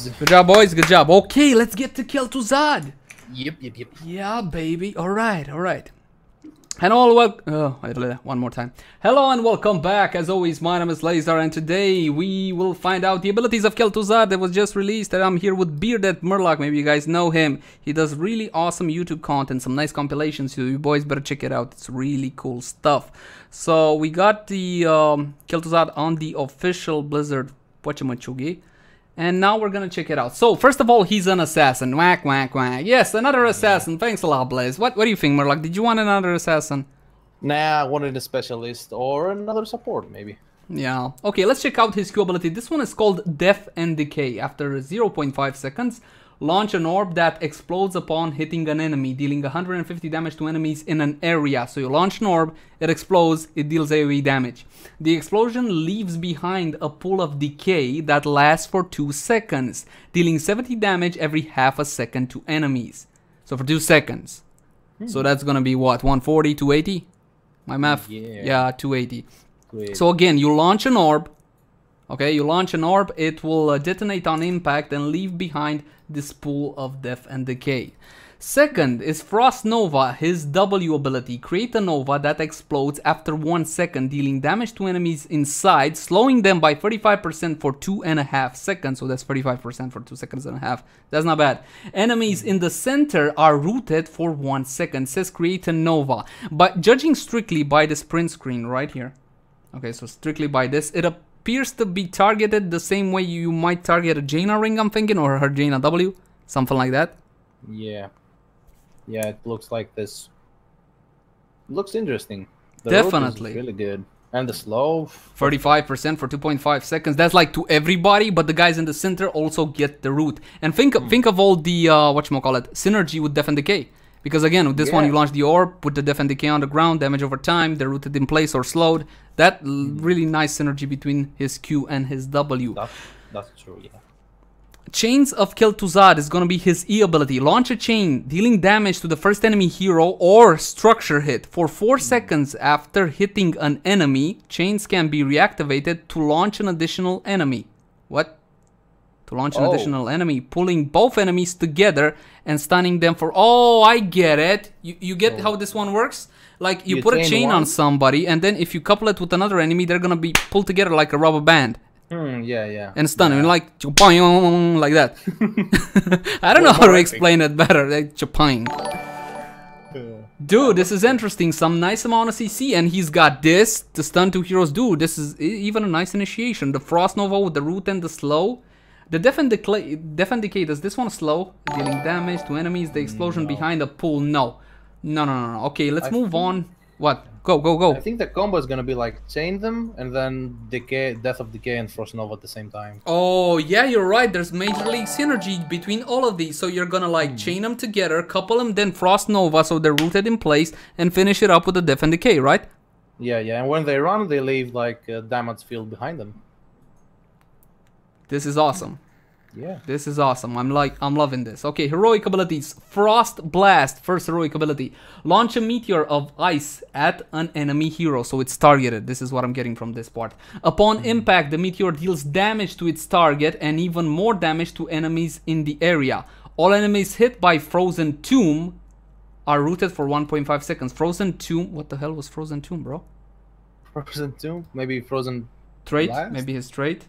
boys. Good job, boys. Good job. Okay, let's get to Kel'Thuzad. Yep. Yeah, baby. All right. One more time. Hello and welcome back. As always, my name is Leyzar, and today we will find out the abilities of Kel'Thuzad that was just released. And I'm here with BeardedMurloc. Maybe you guys know him. He does really awesome YouTube content, some nice compilations. So you boys better check it out. It's really cool stuff. So we got the Kel'Thuzad on the official Blizzard whatchamachugi. And now we're gonna check it out. So first of all, he's an assassin. Whack, whack, whack. Yes, another assassin. Thanks a lot, Blaze. What do you think, Murloc? Did you want another assassin? Nah, I wanted a specialist or another support, maybe. Yeah. Okay, let's check out his Q ability. This one is called Death and Decay. After 0.5 seconds, launch an orb that explodes upon hitting an enemy, dealing 150 damage to enemies in an area. So you launch an orb, it explodes, it deals AoE damage. The explosion leaves behind a pool of decay that lasts for 2 seconds, dealing 70 damage every half a second to enemies. So for 2 seconds. So that's gonna be what, 140, 280? My math? Yeah, 280. So again, you launch an orb. Okay, you launch an orb, it will detonate on impact and leave behind this pool of death and decay. Second is Frost Nova, his W ability. Create a Nova that explodes after 1 second, dealing damage to enemies inside, slowing them by 35% for 2.5 seconds. So that's 35% for 2 seconds and a half. That's not bad. Enemies in the center are rooted for 1 second. It says create a Nova. But judging strictly by this print screen right here. Okay, so strictly by this, it appears to be targeted the same way you might target a Jaina ring, I'm thinking, or her Jaina W, something like that. Yeah, it looks like this. It looks interesting. The Definitely. root is really good. And the slow 35% for 2.5 seconds. That's like to everybody, but the guys in the center also get the root. And think of all the whatchamacallit, synergy with Death and Decay. Because again, with this one, you launch the orb, put the Death and Decay on the ground, damage over time, they're rooted in place or slowed. That really nice synergy between his Q and his W. That's true, yeah. Chains of Kel'Thuzad is going to be his E ability. Launch a chain, dealing damage to the first enemy hero or structure hit. For 4 seconds after hitting an enemy, chains can be reactivated to launch an additional enemy. What? To launch an additional enemy, pulling both enemies together and stunning them for... Oh, I get it. You get how this one works? Like, you put a chain on somebody, and then if you couple it with another enemy, they're gonna be pulled together like a rubber band. Yeah. And stun him, like that. I don't know how to explain it better. Like chapang. Dude, this is interesting. Some nice amount of CC, and he's got this to stun 2 heroes. Dude, this is even a nice initiation. The Frost Nova with the root and the slow. The Death and Decay, does this one slow? Dealing damage to enemies. The explosion behind the pool. No. Okay, let's move on. What? Go. I think the combo is gonna be like chain them and then Decay, Death of Decay and Frost Nova at the same time. Oh yeah, you're right. There's major league synergy between all of these. So you're gonna like chain them together, couple them, then Frost Nova so they're rooted in place, and finish it up with the Death and Decay, right? Yeah. And when they run, they leave like a damage field behind them. This is awesome. Yeah. This is awesome. I'm loving this. Okay, heroic abilities. Frost Blast, first heroic ability. Launch a meteor of ice at an enemy hero, so it's targeted. This is what I'm getting from this part. Upon impact, the meteor deals damage to its target and even more damage to enemies in the area. All enemies hit by Frozen Tomb are rooted for 1.5 seconds. Frozen Tomb, what the hell was Frozen Tomb, bro? Frozen Tomb? Maybe Frozen Trait? Blast? Maybe his trait?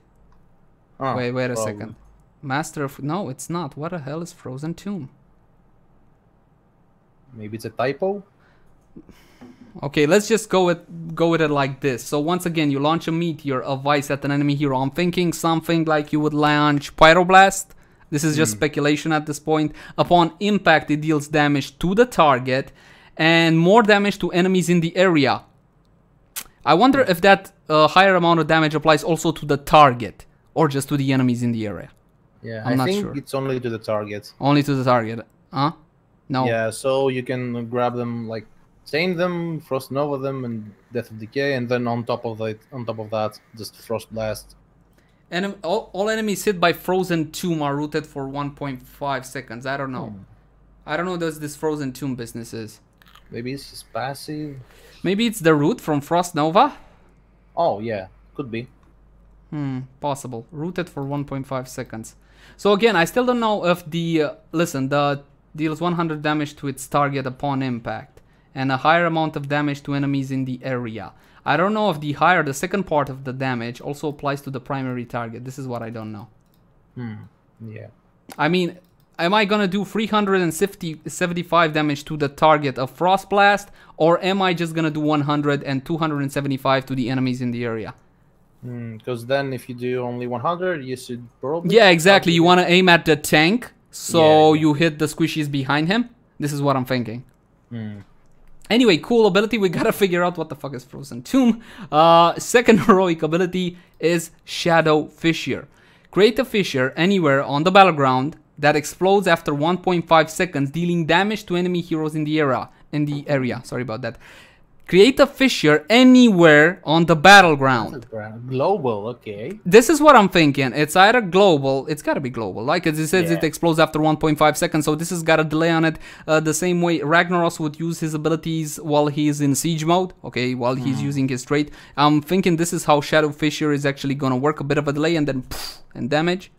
Wait a second. Master of... No, it's not. What the hell is Frozen Tomb? Maybe it's a typo? Okay, let's just go with it like this. So once again, you launch a meteor of ice at an enemy hero. I'm thinking something like you would launch Pyroblast. This is just speculation at this point. Upon impact, it deals damage to the target and more damage to enemies in the area. I wonder if that higher amount of damage applies also to the target or just to the enemies in the area. Yeah, I'm not think sure. It's only to the target. Only to the target. Huh? No. Yeah, so you can grab them, like chain them, Frost Nova them, and Death of Decay, and then on top of that, just Frost Blast. And all enemies hit by Frozen Tomb are rooted for 1.5 seconds. I don't know. I don't know what this Frozen Tomb business is. Maybe it's just passive. Maybe it's the root from Frost Nova? Oh yeah, could be. Possible. Rooted for 1.5 seconds. So again, I still don't know if the listen, the deals 100 damage to its target upon impact and a higher amount of damage to enemies in the area. I don't know if the second part of the damage also applies to the primary target. This is what I don't know. Yeah. I mean, am I gonna do 375 damage to the target of Frost Blast, or am I just gonna do 100 and 275 to the enemies in the area? Because then if you do only 100, you should probably... Yeah, exactly. You want to aim at the tank, so you hit the squishies behind him. This is what I'm thinking. Anyway, cool ability. We gotta figure out what the fuck is Frozen Tomb. Second heroic ability is Shadow Fishier. Create a fissure anywhere on the battleground that explodes after 1.5 seconds, dealing damage to enemy heroes in the area. Sorry about that. Create a fissure anywhere on the battleground. Global, okay. This is what I'm thinking. It's either global. It's gotta be global. Like it says, it explodes after 1.5 seconds. So this has got a delay on it. The same way Ragnaros would use his abilities while he's in siege mode. Okay, while he's using his trait. I'm thinking this is how Shadow Fishier is actually gonna work. A bit of a delay and then and damage.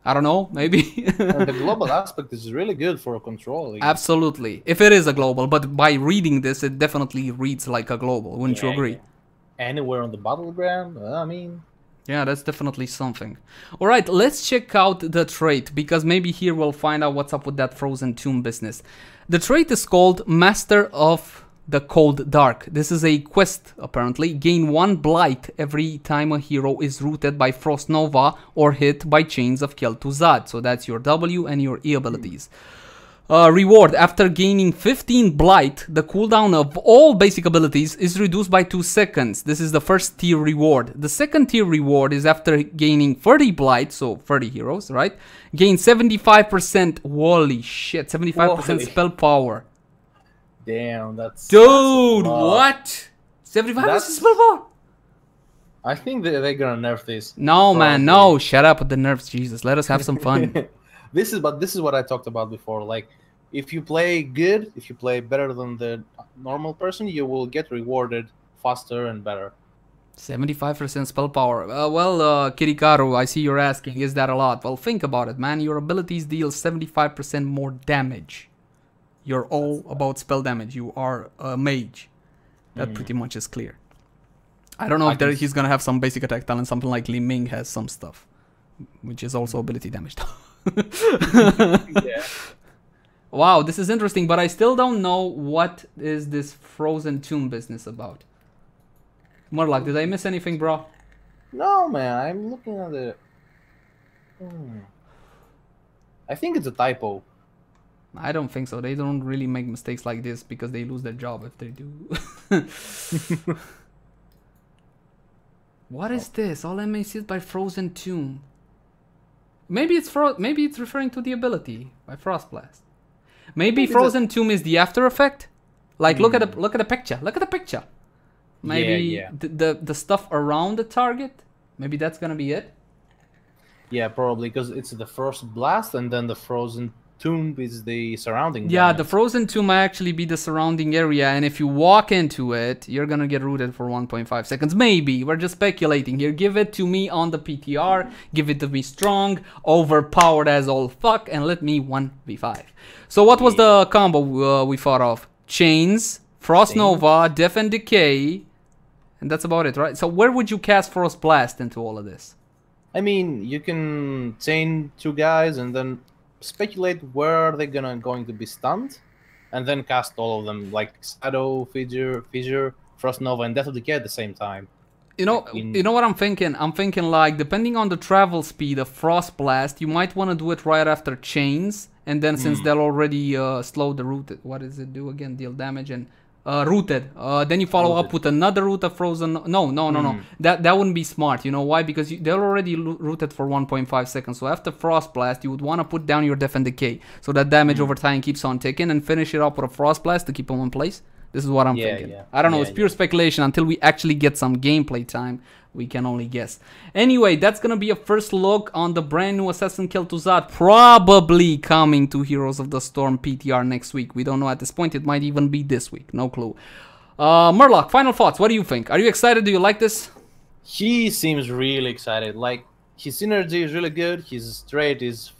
I don't know, maybe. And the global aspect is really good for controlling. Absolutely. If it is a global, but by reading this, it definitely reads like a global. Wouldn't you agree? Anywhere on the battleground, I mean... Yeah, that's definitely something. Alright, let's check out the trait, because maybe here we'll find out what's up with that Frozen Tomb business. The trait is called Master of the Cold Dark. This is a quest, apparently. Gain 1 blight every time a hero is rooted by Frost Nova or hit by chains of Kel'Thuzad. So that's your W and your E abilities. Reward. After gaining 15 blight, the cooldown of all basic abilities is reduced by 2 seconds. This is the first tier reward. The second tier reward is after gaining 30 blight, so 30 heroes, right? Gain 75%, holy shit, 75% spell power. Damn, that's... Dude, what? 75% spell power? I think they're gonna nerf this. No, man, no. Shut up with the nerfs, Jesus. Let us have some fun. This is what I talked about before. Like, if you play good, if you play better than the normal person, you will get rewarded faster and better. 75% spell power. Well, Kirikaru, I see you're asking, is that a lot? Well, think about it, man. Your abilities deal 75% more damage. You're all about spell damage. You are a mage. That pretty much is clear. I don't know if he's gonna have some basic attack talent, something like Li Ming has some stuff, which is also ability damage. Yeah. Wow, this is interesting, but I still don't know what is this Frozen Tomb business about. Murloc, did I miss anything, bro? No, man. I'm looking at it. I think it's a typo. I don't think so. They don't really make mistakes like this because they lose their job if they do. What is this? All enemies hit by Frozen Tomb. Maybe it's referring to the ability by Frost Blast. Maybe Frozen Tomb is the after effect. Like look at the picture. Look at the picture. Maybe the stuff around the target. Maybe that's gonna be it. Yeah, probably because it's the Frost Blast and then the Frozen Tomb is the surrounding. Yeah, damage. the Frozen Tomb might actually be the surrounding area, and if you walk into it, you're gonna get rooted for 1.5 seconds. Maybe. We're just speculating here. Give it to me on the PTR. Give it to me strong, overpowered as all fuck, and let me 1v5. So what was the combo we fought off? Chains, Frost Nova, Death and Decay, and that's about it, right? So where would you cast Frost Blast into all of this? I mean, you can chain 2 guys and then speculate where they're going to be stunned, and then cast all of them, like Shadow, Fissure, Frost Nova, and Death of Decay at the same time. You know what I'm thinking? I'm thinking like, depending on the travel speed of Frost Blast, you might want to do it right after Chains, and then since they'll already slow the rooted, what does it do again? Deal damage and rooted. Then you follow up with another root of Frozen. No. That wouldn't be smart. You know why? Because they're already rooted for 1.5 seconds. So after Frost Blast, you would want to put down your Death and Decay, so that damage over time keeps on ticking, and finish it up with a Frost Blast to keep them in place. This is what I'm thinking. I don't know. It's pure speculation. Until we actually get some gameplay time, we can only guess. Anyway, that's gonna be a first look on the brand new Assassin Kel'Thuzad, probably coming to Heroes of the Storm PTR next week. We don't know at this point. It might even be this week. No clue. Murloc, final thoughts. What do you think? Are you excited? Do you like this? He seems really excited. Like, His synergy is really good. His trait is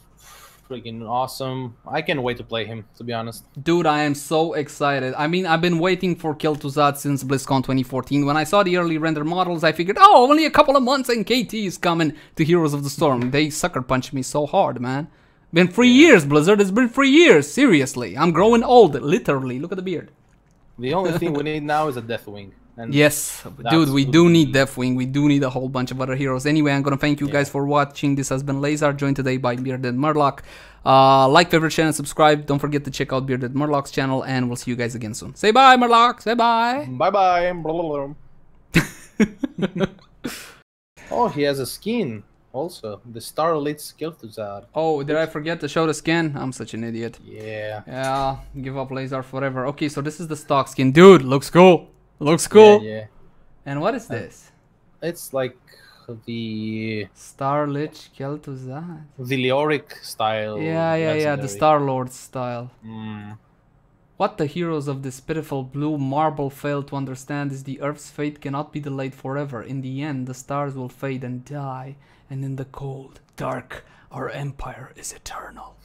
freaking awesome. I can't wait to play him, to be honest. Dude, I am so excited. I mean, I've been waiting for Kel'Thuzad since BlizzCon 2014. When I saw the early render models, I figured, oh, only a couple of months and KT is coming to Heroes of the Storm. They sucker punched me so hard, man. Been 3 years, Blizzard. It's been 3 years. Seriously. I'm growing old, literally. Look at the beard. The only thing we need now is a Deathwing. And yes, dude, we do need Deathwing. We do need a whole bunch of other heroes. Anyway, I'm gonna thank you guys for watching. This has been Leyzar, joined today by BeardedMurloc. Like, favorite, share, and subscribe. Don't forget to check out BeardedMurloc's channel, and we'll see you guys again soon. Say bye, Murloc. Say bye. Bye-bye. Oh, he has a skin also. The Starlit Kel'Thuzad. Oh, did I forget to show the skin? I'm such an idiot. Yeah. Yeah, give up Leyzar forever. Okay, so this is the stock skin. Dude, looks cool. Looks cool. Yeah. And what is this? It's like the Starlit Kel'Thuzad. the Leoric style. Yeah, the Star-Lord style. Mm. What the heroes of this pitiful blue marble fail to understand is the Earth's fate cannot be delayed forever. In the end, the stars will fade and die, and in the cold, dark, our empire is eternal.